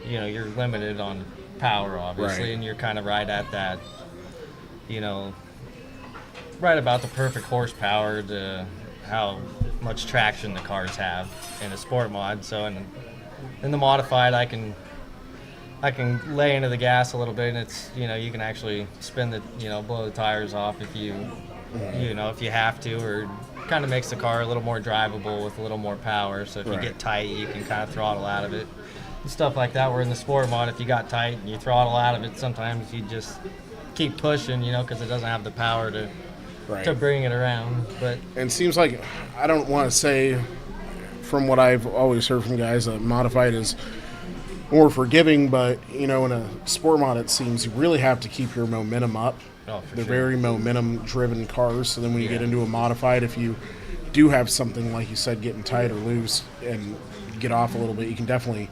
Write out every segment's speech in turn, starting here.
you're limited on power, obviously, Right. and you're kind of right at that, you know, right about the perfect horsepower to how much traction the cars have in a sport mod. So in the modified, I can lay into the gas a little bit, and it's you can actually spin the blow the tires off if if you have to, or kind of makes the car a little more drivable with a little more power. So if you Right. get tight, you can kind of throttle out of it and stuff like that. Where in the sport mod, if you got tight and you throttle out of it, sometimes you just keep pushing, because it doesn't have the power to Right. bring it around. But And it seems like, I don't want to say, from what I've always heard from guys, that modified is more forgiving, but in a sport mod, it seems you really have to keep your momentum up. oh, for They're sure. very momentum driven cars. So then when you get Yeah. into a modified, if you do have something like you said, getting tight or loose and get off a little bit, you can definitely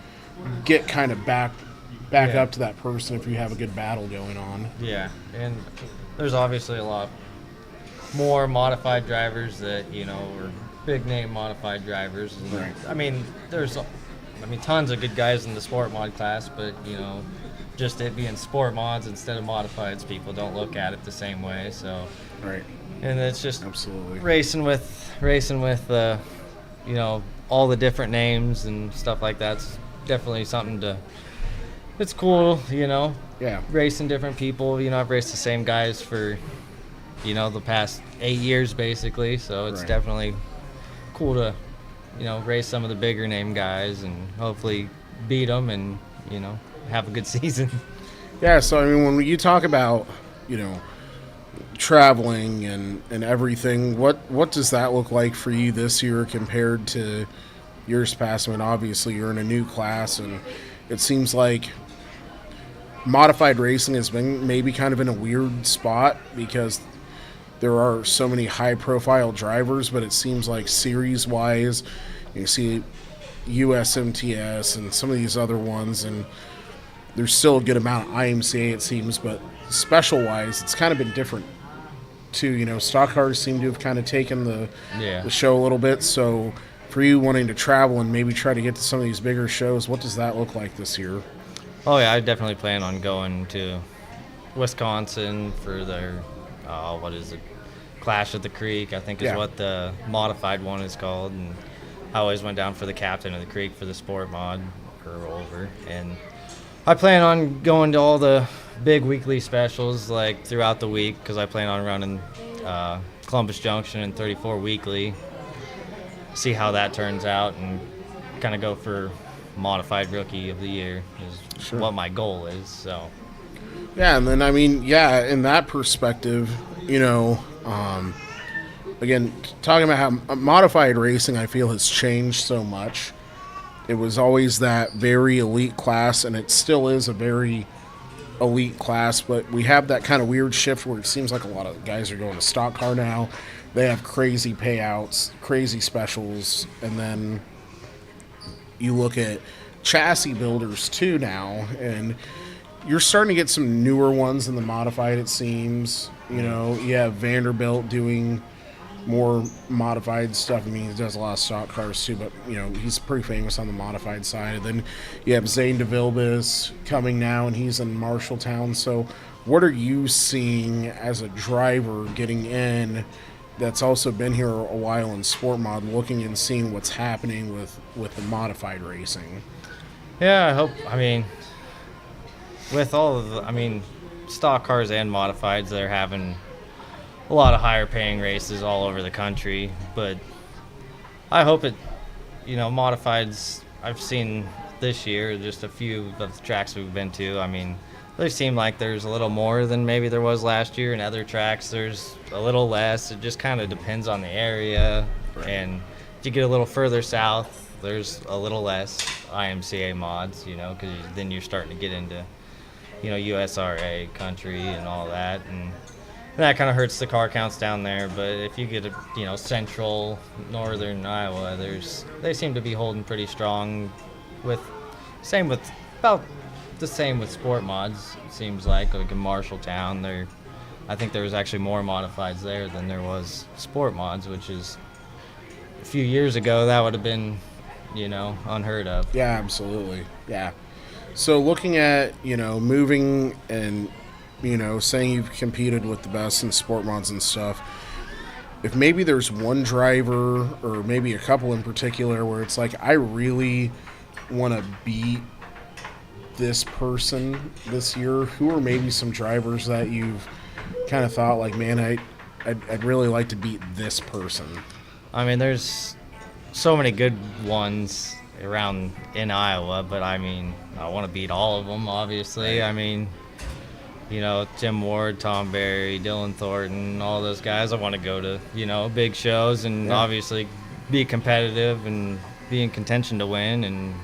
get kind of back Yeah. up to that person if you have a good battle going on. Yeah, and there's obviously a lot more modified drivers that are big name modified drivers. And Right. there's tons of good guys in the sport mod class, but just it being sport mods instead of modifieds, people don't look at it the same way. So, Right. and it's just Absolutely. racing with all the different names and stuff like that's definitely something to. It's cool, Yeah. racing different people. I've raced the same guys for, the past 8 years basically. So it's Right. definitely cool to, race some of the bigger name guys and hopefully beat them and, have a good season. Yeah. So when you talk about traveling and everything, what does that look like for you this year compared to years past? Obviously you're in a new class, and it seems like modified racing has been maybe kind of in a weird spot because there are so many high profile drivers, but it seems like series wise, you see USMTS and some of these other ones, and there's still a good amount of IMCA, it seems, but special wise, it's kind of been different too. Stock cars seem to have kind of taken Yeah. the show a little bit. So for you wanting to travel and maybe try to get to some of these bigger shows, what does that look like this year? Oh yeah, I definitely plan on going to Wisconsin for their, what is it, Clash at the Creek, I think is Yeah. what the modified one is called. And I always went down for the Captain of the Creek for the sport mod or over. And I plan on going to all the big weekly specials like throughout the week because I plan on running Columbus Junction and 34 weekly. See how that turns out and kind of go for modified rookie of the year is Sure. what my goal is. So Yeah, and then yeah, in that perspective, again, talking about how modified racing, I feel has changed so much. It was always that very elite class, and it still is a very elite class, but we have that kind of weird shift where it seems like a lot of guys are going to stock car now. They have crazy payouts, crazy specials, and then you look at chassis builders too now, and you're starting to get some newer ones in the modified, it seems. You have Vanderbilt doing more modified stuff. He does a lot of stock cars too, but he's pretty famous on the modified side. And then you have Zane DeVilbiss coming now, and he's in Marshalltown. So what are you seeing as a driver getting in that's also been here a while in sport mod, looking and seeing what's happening with the modified racing? yeah, I hope. With all of stock cars and modifieds, they're having a lot of higher paying races all over the country. But I hope modifieds. I've seen this year just a few of the tracks we've been to. They seem like there's a little more than maybe there was last year. And other tracks, there's a little less. It just kind of depends on the area. Right. And if you get a little further south, there's a little less IMCA mods, because then you're starting to get into, USRA country and all that. And that kind of hurts the car counts down there. But if you get central, northern Iowa, they seem to be holding pretty strong about the same with sport mods, it seems like in Marshalltown. I think there was actually more modifieds there than there was sport mods, which is a few years ago that would have been, unheard of. Yeah, absolutely. Yeah. So looking at, moving and, saying you've competed with the best in sport mods and stuff, if maybe there's one driver or maybe a couple in particular where it's like, I really want to beat this person this year, who are maybe some drivers that you've kind of thought like, man, I'd really like to beat this person? I mean, there's so many good ones around in Iowa, but I mean, I want to beat all of them, obviously. I mean, Tim Ward, Tom Berry, Dylan Thornton, all those guys. I want to go to, big shows and obviously be competitive and be in contention to win. And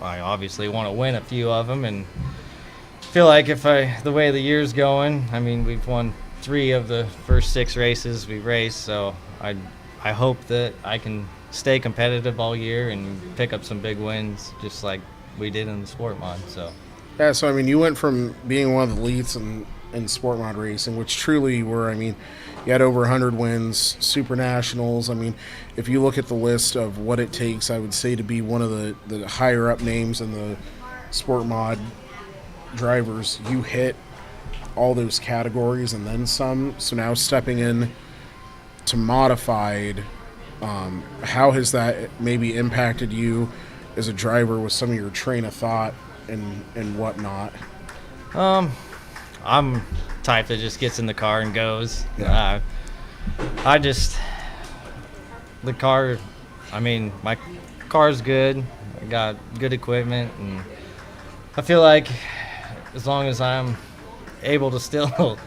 I obviously want to win a few of them. And feel like the way the year's going, I mean, we've won 3 of the first 6 races we've raced. So I hope that I can stay competitive all year and pick up some big wins just like we did in the sport mod. So yeah, so I mean, you went from being one of the elites in sport mod racing, which truly were, I mean, you had over 100 wins, super nationals. I mean, if you look at the list of what it takes, I would say to be one of the higher up names in the sport mod drivers, you hit all those categories and then some. So now stepping in to modified, how has that maybe impacted you as a driver with some of your train of thought and whatnot? I'm type that just gets in the car and goes. Yeah. The car, I mean, my car's good. I got good equipment, and I feel like as long as I'm able to still,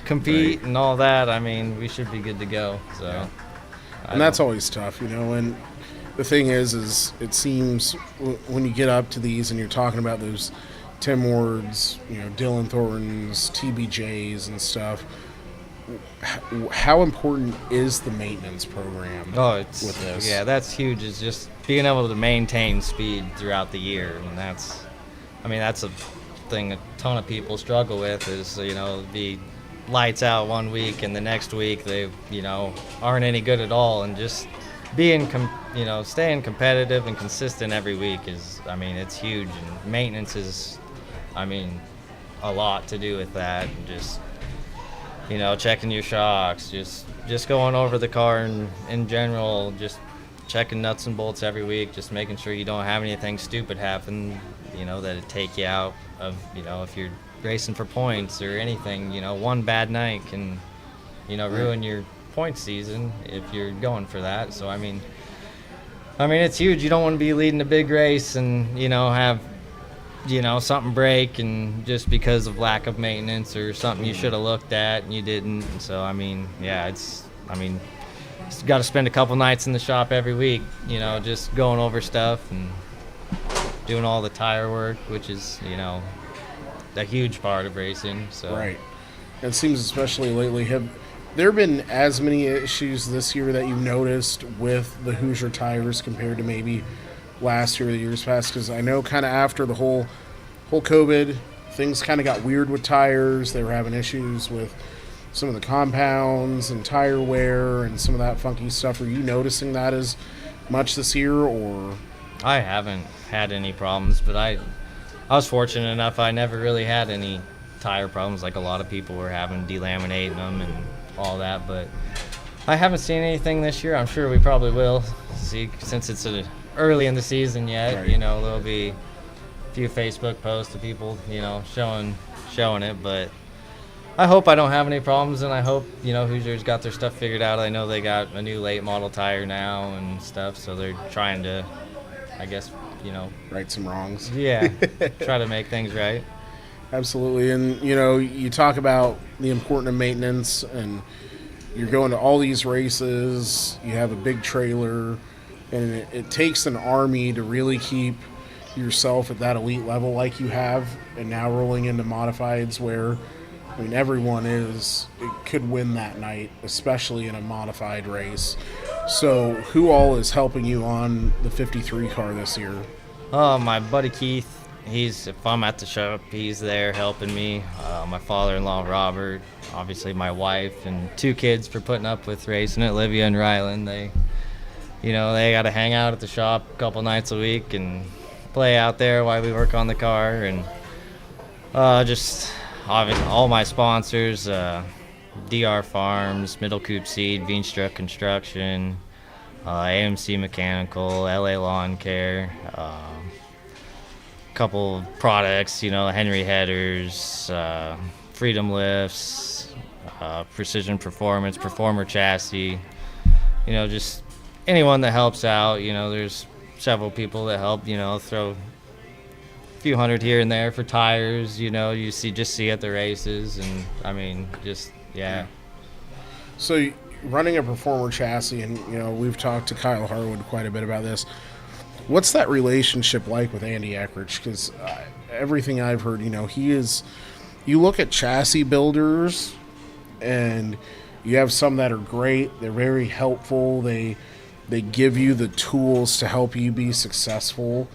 compete and all that, I mean, we should be good to go. So, yeah. And that's always tough, and the thing is it seems when you get up to these and you're talking about those Tim Wards, Dylan Thorntons, TBJs and stuff, how important is the maintenance program with this? Yeah, that's huge. It's just being able to maintain speed throughout the year. And that's a thing a ton of people struggle with is, the lights out one week and the next week they, aren't any good at all. And just being, staying competitive and consistent every week is, it's huge. And maintenance is, a lot to do with that. And just, checking your shocks, just going over the car in general, just checking nuts and bolts every week, just making sure you don't have anything stupid happen, that'd take you out of, if you're racing for points or anything, one bad night can, ruin your point season if you're going for that. So, it's huge. You don't want to be leading a big race and, have, something break and just because of lack of maintenance or something you should have looked at and you didn't. And so, got to spend a couple nights in the shop every week, just going over stuff and doing all the tire work, which is, a huge part of racing. So. Right. It seems especially lately, have there been as many issues this year that you noticed with the Hoosier tires compared to maybe last year or the years past? Because I know kind of after the whole COVID, things kind of got weird with tires. They were having issues with some of the compounds and tire wear and some of that funky stuff. Are you noticing that as much this year, or? I haven't had any problems, but I was fortunate enough I never really had any tire problems like a lot of people were having, delaminating them and all that, but I haven't seen anything this year. I'm sure we probably will see since it's early in the season yet. Right. There'll be a few Facebook posts of people, showing it, but I hope I don't have any problems, and I hope, Hoosiers got their stuff figured out. I know they got a new late model tire now and stuff, so they're trying to, I guess, right some wrongs. Yeah, try to make things right. Absolutely. And, you talk about the importance of maintenance, and you're going to all these races, you have a big trailer, and it takes an army to really keep yourself at that elite level like you have, and now rolling into modifieds where, everyone could win that night, especially in a modified race. So who all is helping you on the 53 car this year? Oh, my buddy Keith. If I'm at the shop, he's there helping me. My father-in-law, Robert, obviously my wife, and 2 kids for putting up with racing it, Olivia and Rylan. They got to hang out at the shop a couple nights a week, and play out there while we work on the car, and just obviously all my sponsors, DR Farms, Middle Coop Seed, Veenstruck Construction, AMC Mechanical, LA Lawn Care, couple products, Henry Headers, Freedom Lifts, Precision Performance, Performer Chassis, just anyone that helps out. There's several people that help, throw a few hundred here and there for tires, you see at the races, and yeah. So running a Performer chassis, and we've talked to Kyle Harwood quite a bit about this. What's that relationship like with Andy Eckrich? Because everything I've heard, he is. You look at chassis builders, and you have some that are great. They're very helpful. They give you the tools to help you be successful.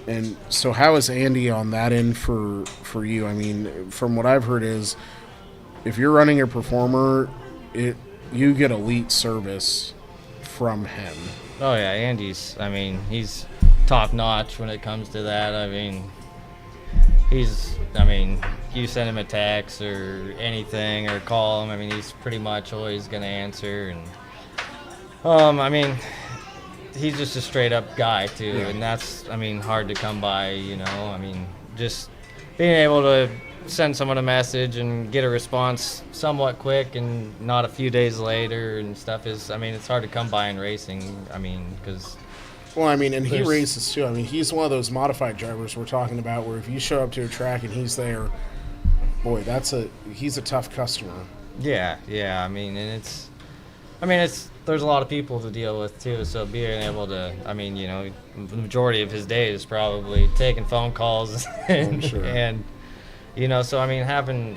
And so, how is Andy on that end for you? I mean, from what I've heard is, if you're running a Performer, you get elite service from him. Oh yeah, Andy's. He's top notch when it comes to that. You send him a text or anything or call him. He's pretty much always gonna answer. And he's just a straight up guy too, yeah. And that's hard to come by. Just being able to send someone a message and get a response somewhat quick and not a few days later and stuff is, it's hard to come by in racing. Because and he races too. He's one of those modified drivers we're talking about where if you show up to a track and he's there, boy, he's a tough customer. Yeah. There's a lot of people to deal with too, so being able to, the majority of his day is probably taking phone calls and, sure. and having,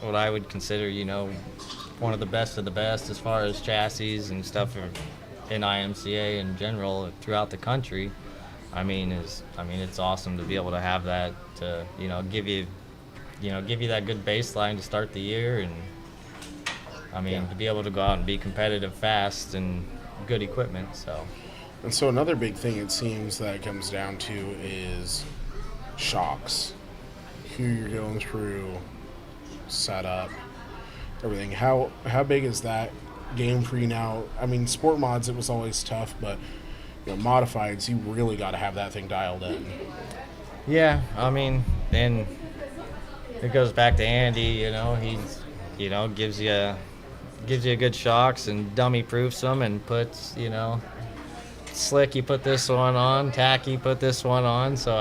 what I would consider, one of the best as far as chassis and stuff in IMCA in general throughout the country, it's awesome to be able to have that to, give you that good baseline to start the year, and to be able to go out and be competitive fast and good equipment. And so another big thing it seems that it comes down to is shocks. Who you're going through, setup, everything. How big is that game for you now? Sport mods, it was always tough, but modifieds, you really got to have that thing dialed in. Yeah, and it goes back to Andy. He's gives you good shocks and dummy proofs them and puts slick, you put this one on, tacky, put this one on. So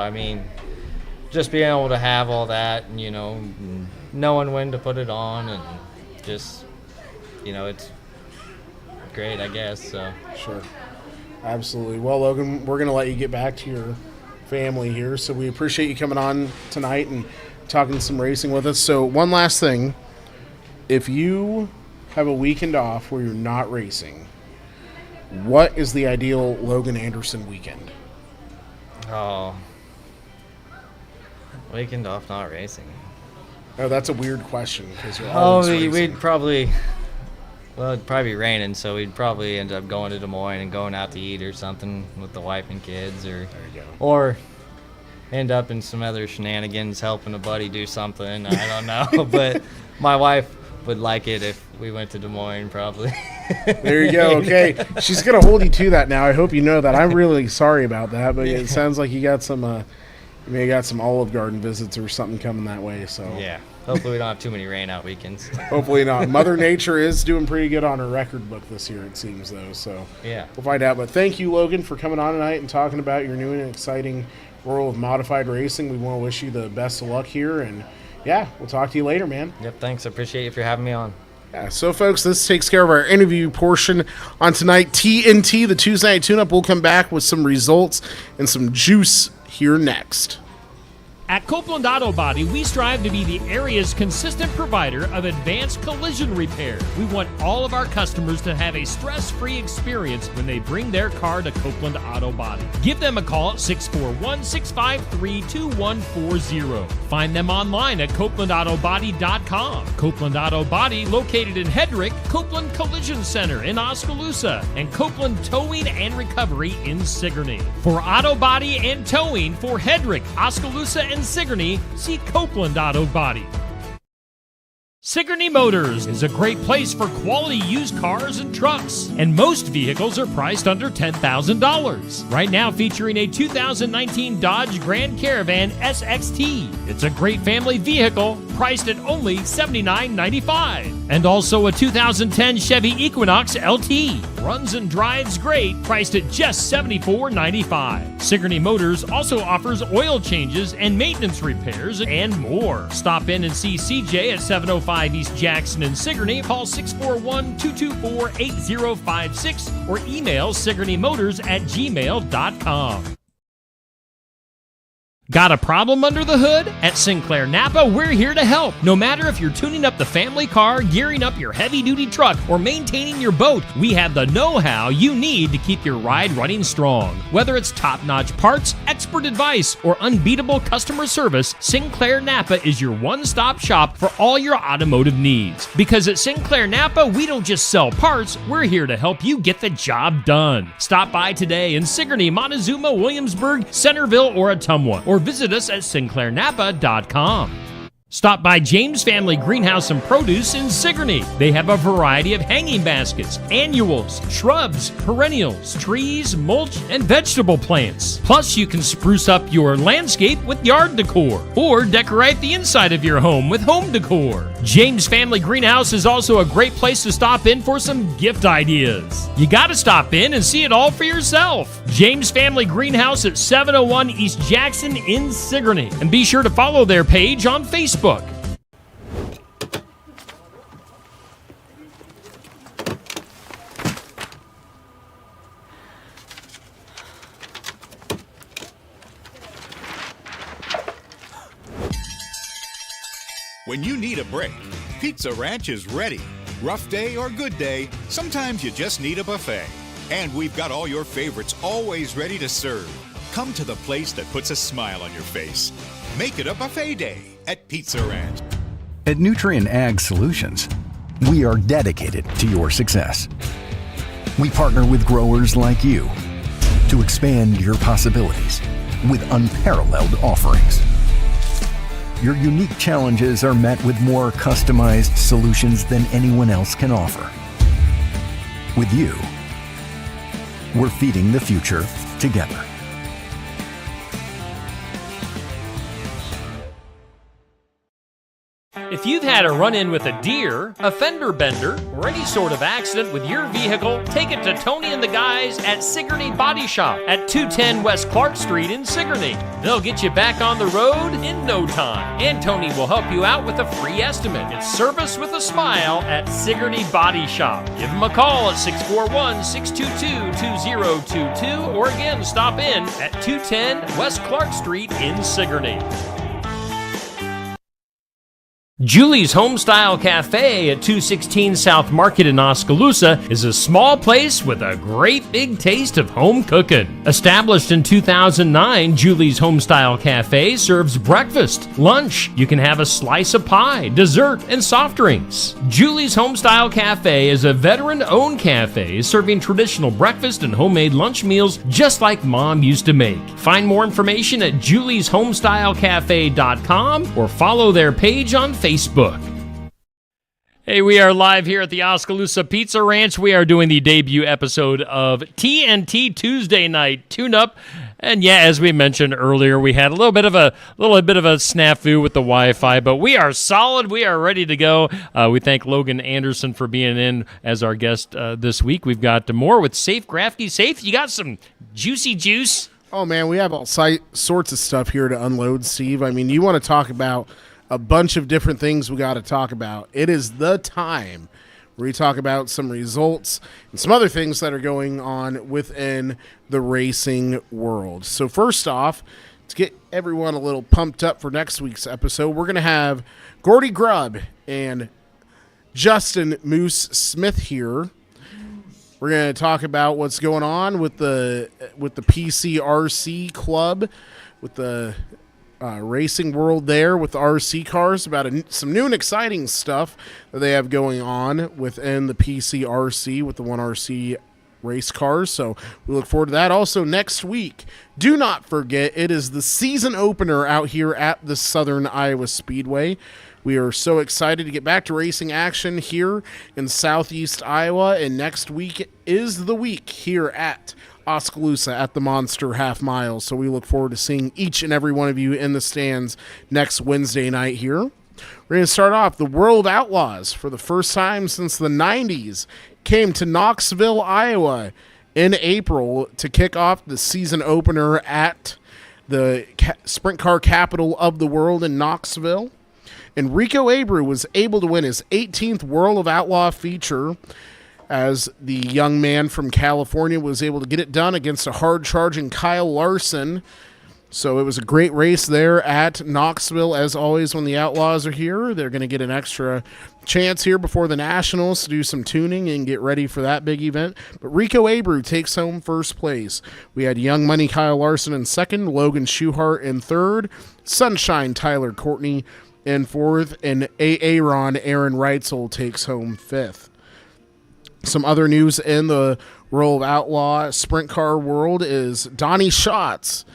just being able to have all that and knowing when to put it on, and just it's great, I guess. So sure, absolutely. Well, Logan, we're gonna let you get back to your family here, so we appreciate you coming on tonight and talking some racing with us. So one last thing, if you have a weekend off where you're not racing, what is the ideal Logan Anderson weekend? Oh, weekend off not racing. Oh, that's a weird question because you're always racing. We'd probably, it'd probably be raining, so we'd probably end up going to Des Moines and going out to eat or something with the wife and kids, or end up in some other shenanigans helping a buddy do something. I don't know, but my wife would like it if we went to Des Moines, probably. There you go. Okay, she's gonna hold you to that now. I hope you know that. I'm really sorry about that, but it sounds like you got some. You got some Olive Garden visits or something coming that way. So yeah, hopefully we don't have too many rain out weekends. Hopefully not. Mother Nature is doing pretty good on her record book this year, it seems, though. So yeah, we'll find out. But thank you, Logan, for coming on tonight and talking about your new and exciting world of modified racing. We want to wish you the best of luck here, and yeah, we'll talk to you later, man. Yep, thanks. I appreciate you for having me on. Yeah, so folks, this takes care of our interview portion on tonight. TNT, the Tuesday Night Tune-Up, will come back with some results and some juice here next. At Copeland Auto Body, we strive to be the area's consistent provider of advanced collision repair. We want all of our customers to have a stress-free experience when they bring their car to Copeland Auto Body. Give them a call at 641-653-2140. Find them online at CopelandAutoBody.com. Copeland Auto Body, located in Hedrick, Copeland Collision Center in Oskaloosa, and Copeland Towing and Recovery in Sigourney. For auto body and towing for Hedrick, Oskaloosa, and Sigourney, see Copeland Auto Body. Sigourney Motors is a great place for quality used cars and trucks, and most vehicles are priced under $10,000. Right now featuring a 2019 Dodge Grand Caravan SXT. It's a great family vehicle priced at only $79.95. And also a 2010 Chevy Equinox LT. Runs and drives great, priced at just $74.95. Sigourney Motors also offers oil changes and maintenance repairs and more. Stop in and see CJ at 705 East Jackson in Sigourney. Call 641-224-8056 or email SigourneyMotors@gmail.com. Got a problem under the hood? At Sinclair Napa, we're here to help. No matter if you're tuning up the family car, gearing up your heavy-duty truck, or maintaining your boat, we have the know-how you need to keep your ride running strong. Whether it's top-notch parts, expert advice, or unbeatable customer service, Sinclair Napa is your one-stop shop for all your automotive needs. Because at Sinclair Napa, we don't just sell parts, we're here to help you get the job done. Stop by today in Sigourney, Montezuma, Williamsburg, Centerville, or Ottumwa, or visit us at SinclairNapa.com. Stop by James Family Greenhouse and Produce in Sigourney. They have a variety of hanging baskets, annuals, shrubs, perennials, trees, mulch, and vegetable plants. Plus, you can spruce up your landscape with yard decor or decorate the inside of your home with home decor. James Family Greenhouse is also a great place to stop in for some gift ideas. You gotta stop in and see it all for yourself. James Family Greenhouse at 701 East Jackson in Sigourney. And be sure to follow their page on Facebook. When you need a break, Pizza Ranch is ready. Rough day or good day, sometimes you just need a buffet. And we've got all your favorites always ready to serve. Come to the place that puts a smile on your face. Make it a buffet day at Pizza Ranch. At Nutrien Ag Solutions, we are dedicated to your success. We partner with growers like you to expand your possibilities with unparalleled offerings. Your unique challenges are met with more customized solutions than anyone else can offer. With you, we're feeding the future together. If you've had a run-in with a deer, a fender bender, or any sort of accident with your vehicle, take it to Tony and the guys at Sigourney Body Shop at 210 West Clark Street in Sigourney. They'll get you back on the road in no time. And Tony will help you out with a free estimate. It's service with a smile at Sigourney Body Shop. Give them a call at 641-622-2022 or again, stop in at 210 West Clark Street in Sigourney. Julie's Homestyle Cafe at 216 South Market in Oskaloosa is a small place with a great big taste of home cooking. Established in 2009, Julie's Homestyle Cafe serves breakfast, lunch. You can have a slice of pie, dessert, and soft drinks. Julie's Homestyle Cafe is a veteran-owned cafe serving traditional breakfast and homemade lunch meals just like Mom used to make. Find more information at julieshomestylcafe.com or follow their page on Facebook. Hey, we are live here at the Oskaloosa Pizza Ranch. We are doing the debut episode of TNT Tuesday Night Tune-Up. And yeah, as we mentioned earlier, we had a little bit of a snafu with the Wi-Fi, but we are solid. We are ready to go. We thank Logan Anderson for being in as our guest this week. We've got more with Safe Crafty. Safe, you got some juicy juice? Oh, man, we have all sorts of stuff here to unload, Steve. I mean, you want to talk about a bunch of different things we got to talk about. It is the time where we talk about some results and some other things that are going on within the racing world. So first off, to get everyone a little pumped up for next week's episode, we're going to have Gordy Grubb and Justin Moose Smith here. We're going to talk about what's going on with the PCRC club, with the racing world there with the RC cars, about some new and exciting stuff that they have going on within the PCRC with the 1RC race cars. So we look forward to that. Also next week, do not forget, it is the season opener out here at the Southern Iowa Speedway. We are so excited to get back to racing action here in Southeast Iowa, and next week is the week here at Oskaloosa at the Monster Half Mile. So we look forward to seeing each and every one of you in the stands next Wednesday night here. We're going to start off the World Outlaws for the first time since the 90s. Came to Knoxville, Iowa in April to kick off the season opener at the sprint car capital of the world in Knoxville. And Rico Abreu was able to win his 18th World of Outlaw feature, as the young man from California was able to get it done against a hard-charging Kyle Larson. So it was a great race there at Knoxville. As always, when the Outlaws are here, they're going to get an extra chance here before the Nationals to do some tuning and get ready for that big event. But Rico Abreu takes home first place. We had Young Money Kyle Larson in second, Logan Schuchart in third, Sunshine Tyler Courtney in fourth, and Aaron Reitzel takes home fifth. Some other news in the World of Outlaw sprint car world is Donnie Schatz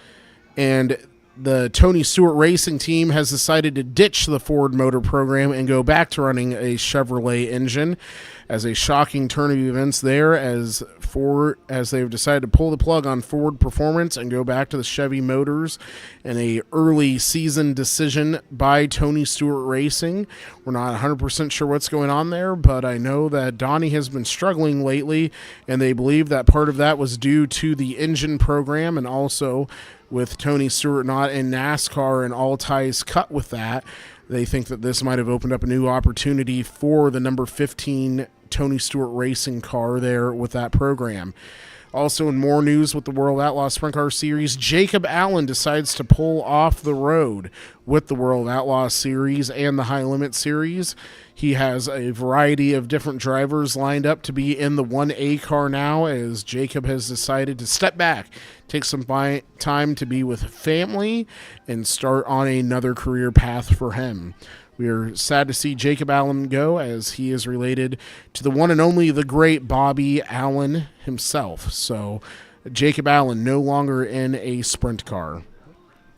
and the Tony Stewart Racing team has decided to ditch the Ford Motor program and go back to running a Chevrolet engine, as a shocking turn of events there, as they've decided to pull the plug on Ford Performance and go back to the Chevy Motors in a early season decision by Tony Stewart Racing. We're not 100% sure what's going on there, but I know that Donnie has been struggling lately, and they believe that part of that was due to the engine program, and also with Tony Stewart not in NASCAR and all ties cut with that, they think that this might have opened up a new opportunity for the number 15 Tony Stewart Racing car there with that program. Also, in more news with the World Outlaw Sprint Car Series, Jacob Allen decides to pull off the road with the World Outlaw Series and the High Limit Series. He has a variety of different drivers lined up to be in the 1A car now, as Jacob has decided to step back, take some time to be with family, and start on another career path for him. We are sad to see Jacob Allen go, as he is related to the one and only the great Bobby Allen himself. So Jacob Allen no longer in a sprint car.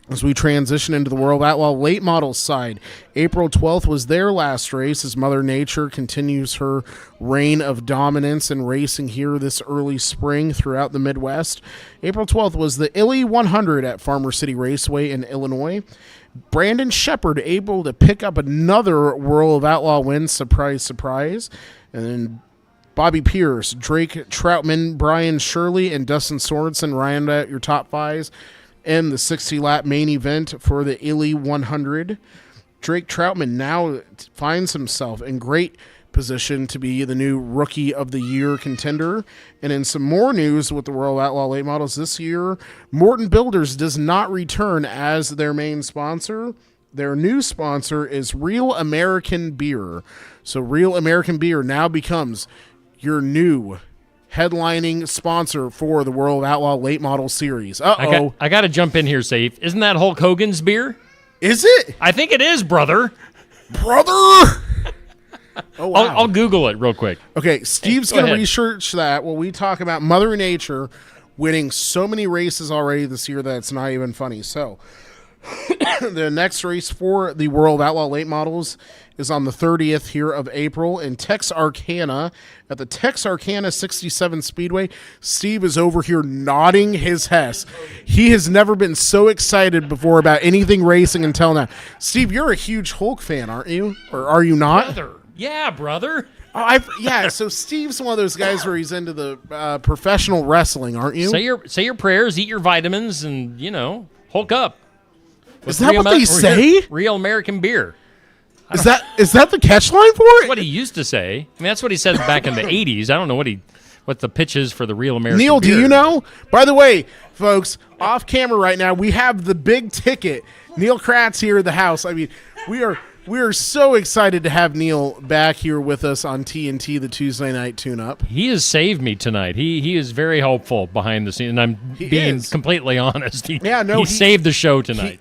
As we transition into the World Outlaw late model side, April 12th was their last race, as Mother Nature continues her reign of dominance in racing here this early spring throughout the Midwest. April 12th was the Illy 100 at Farmer City Raceway in Illinois. Brandon Shepard able to pick up another World of Outlaw win, surprise, surprise. And then Bobby Pierce, Drake Troutman, Brian Shirley, and Dustin Sorensen round out your top fives in the 60-lap main event for the Illy 100. Drake Troutman now finds himself in great position to be the new Rookie of the Year contender. And in some more news with the World Outlaw late models this year, Morton Builders does not return as their main sponsor. Their new sponsor is Real American Beer. So Real American Beer now becomes your new headlining sponsor for the World Outlaw late model series. I got to jump in here, Safe. Isn't that Hulk Hogan's beer? Is it? I think it is, brother. Brother! Oh, wow. I'll Google it real quick. Okay, Steve's Go going to ahead. research that while we talk about Mother Nature winning so many races already this year that it's not even funny. So, the next race for the World Outlaw Late Models is on the 30th here of April in Texarkana at the Texarkana 67 Speedway. Steve is over here nodding his head. He has never been so excited before about anything racing until now. Steve, you're a huge Hulk fan, aren't you? Or are you not? Brother. Yeah, brother. Yeah, so Steve's one of those guys where he's into the professional wrestling, aren't you? Say your prayers, eat your vitamins, and, Hulk up. Is that what they say? Real American Beer. Is that the catch line for it? That's what he used to say. I mean, that's what he said back in the 80s. I don't know what what the pitch is for the real American Neil, do beer. you know? By the way, folks, off camera right now, we have the big ticket. Neil Kratz here at the house. I mean, we are so excited to have Neil back here with us on TNT, the Tuesday Night Tune-Up. He has saved me tonight. He is very helpful behind the scenes, and I'm being is. completely honest. He he saved the show tonight.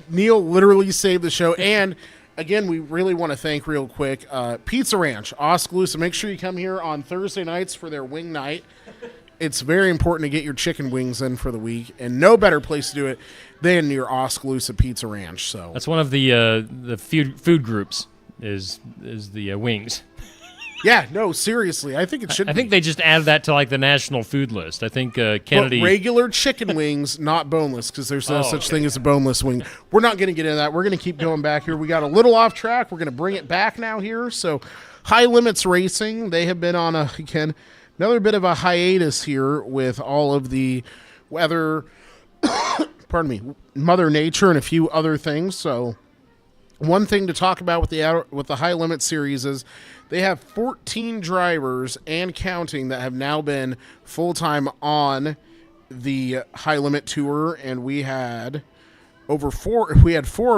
Neil literally saved the show. And, again, we really want to thank real quick Pizza Ranch, Oskaloosa. Make sure you come here on Thursday nights for their wing night. It's very important to get your chicken wings in for the week, and no better place to do it than your Oskaloosa Pizza Ranch. So That's one of the food groups is the wings. yeah, no, seriously, I think it should. I think they just added that to like the national food list. I think Kennedy. But regular chicken wings, not boneless, because there's no such thing as a boneless wing. We're not going to get into that. We're going to keep going back here. We got a little off track. We're going to bring it back now here. So, High Limits Racing, they have been on another bit of a hiatus here with all of the weather. Pardon me, Mother Nature and a few other things. So, one thing to talk about with the High Limit Series is they have 14 drivers and counting that have now been full-time on the High Limit Tour, and we had four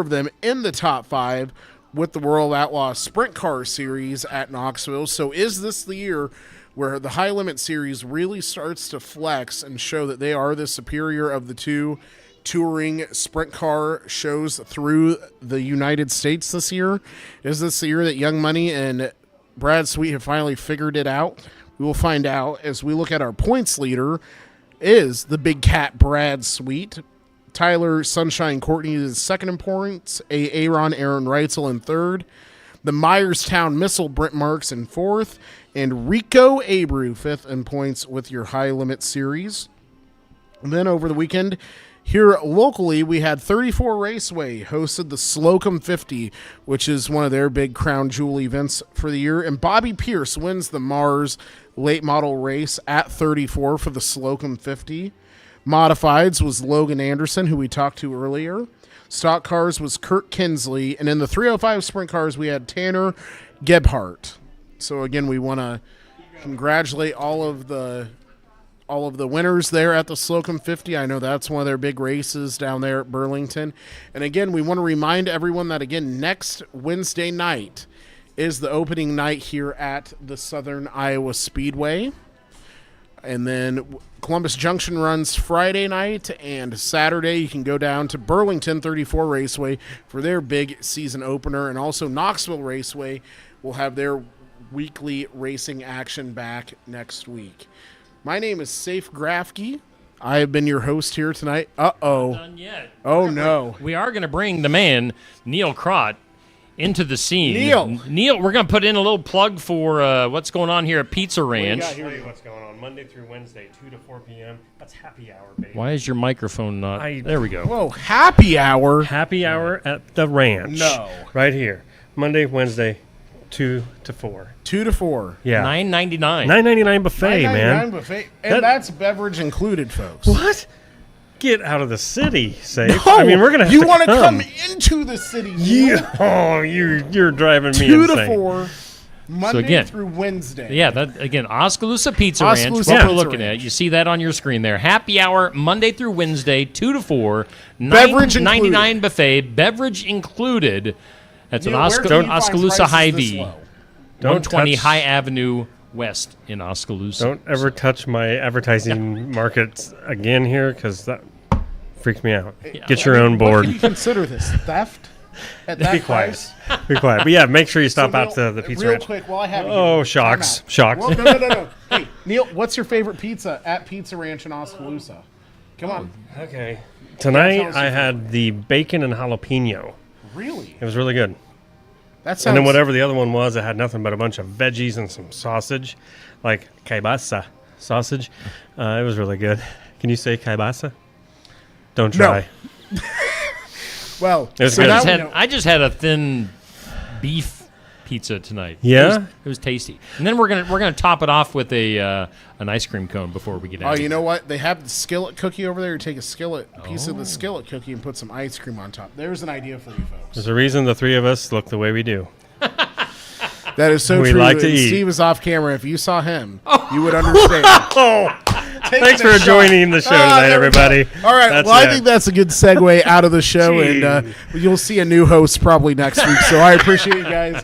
of them in the top 5 with the World Outlaw Sprint Car Series at Knoxville. So is this the year where the High Limit Series really starts to flex and show that they are the superior of the two touring sprint car shows through the United States this year? Is this the year that Young Money and Brad Sweet have finally figured it out? We will find out as we look at our points leader. Is the big cat Brad Sweet. Tyler Sunshine Courtney is second in points. Aaron Reitzel in third. The Myerstown Missile Brent Marks in fourth. And Rico Abreu fifth in points with your High Limit Series. And then over the weekend, here locally, we had 34 Raceway hosted the Slocum 50, which is one of their big crown jewel events for the year. And Bobby Pierce wins the Mars late model race at 34 for the Slocum 50. Modifieds was Logan Anderson, who we talked to earlier. Stock cars was Kurt Kinsley. And in the 305 sprint cars, we had Tanner Gebhardt. So again, we want to congratulate all of the winners there at the Slocum 50. I know that's one of their big races down there at Burlington. And again, we want to remind everyone that, again, next Wednesday night is the opening night here at the Southern Iowa Speedway. And then Columbus Junction runs Friday night, and Saturday you can go down to Burlington 34 Raceway for their big season opener. And also Knoxville Raceway will have their weekly racing action back next week. My name is Safe Grafke. I have been your host here tonight. Uh-oh. Done yet. Oh, no. We are going to bring the man, Neil Krott, into the scene. Neil, we're going to put in a little plug for what's going on here at Pizza Ranch. I'll tell you what's going on. Monday through Wednesday, 2 to 4 p.m. That's happy hour, baby. Why is your microphone not? There we go. Whoa, happy hour. Happy hour at the ranch. No. Right here. Monday, Wednesday, 2 to 4. 2 to 4. Yeah. $9.99. $9.99 buffet, man. Buffet. And that's beverage included, folks. What? Get out of the city, Safe. No, I mean, we're going to have you to want to come. come into the city. You're driving me 2 insane. to 4, Monday again, through Wednesday. Yeah, that again, Oskaloosa Pizza Ranch. Oskaloosa What Pizza we're looking Ranch. at, you see that on your screen there. Happy hour Monday through Wednesday, 2 to 4. Beverage $9.99 buffet, beverage included. That's an Neil, where can you find Oskaloosa prices this Hy-Vee, low? 120 touch- High Avenue West in Oskaloosa. Don't ever touch my advertising markets again here, because that freaks me out. Get your own What board. do you consider this? Theft? At that Be quiet. price? Be quiet. But yeah, make sure you stop So, out Neil, to the pizza real ranch. quick, while I have you Oh, here, shocks. time out. Shocks. Well, no. Hey, Neil, what's your favorite pizza at Pizza Ranch in Oskaloosa? Come on. Okay. tell Tonight us I your had the bacon and jalapeno. Really? It was really good. That sounds. And then whatever the other one was, it had nothing but a bunch of veggies and some sausage, like kielbasa sausage. It was really good. Can you say kielbasa? Don't try. Well, It was so good. now I just we had- know- I just had a thin beef pizza tonight. Yeah? It was tasty. And then we're gonna top it off with an ice cream cone before we get out. Oh, you know what? They have the skillet cookie over there. You take a piece of the skillet cookie and put some ice cream on top. There's an idea for you folks. There's a reason the three of us look the way we do. That is so We true. like to And eat. Steve is off camera. If you saw him, you would understand. Thanks for joining the show tonight, there we go. everybody. All right. That's Well, I it. think that's a good segue out of the show, and you'll see a new host probably next week. So I appreciate you guys.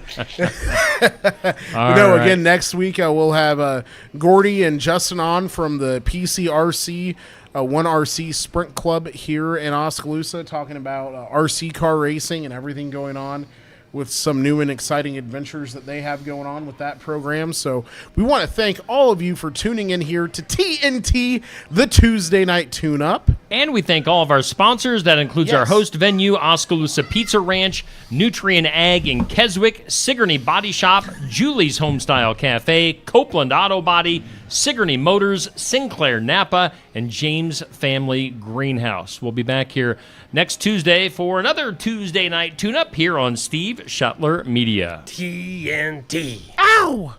All right. Again, next week we'll have Gordy and Justin on from the PCRC 1RC Sprint Club here in Oskaloosa, talking about RC car racing and everything going on with some new and exciting adventures that they have going on with that program. So we want to thank all of you for tuning in here to TNT, the Tuesday Night Tune-Up. And we thank all of our sponsors. That includes our Yes. host venue, Oskaloosa Pizza Ranch, Nutrien Ag in Keswick, Sigourney Body Shop, Julie's Homestyle Cafe, Copeland Auto Body, Sigourney Motors, Sinclair Napa, and James Family Greenhouse. We'll be back here next Tuesday for another Tuesday Night Tune-Up here on Steve Shuttler Media. TNT. Ow!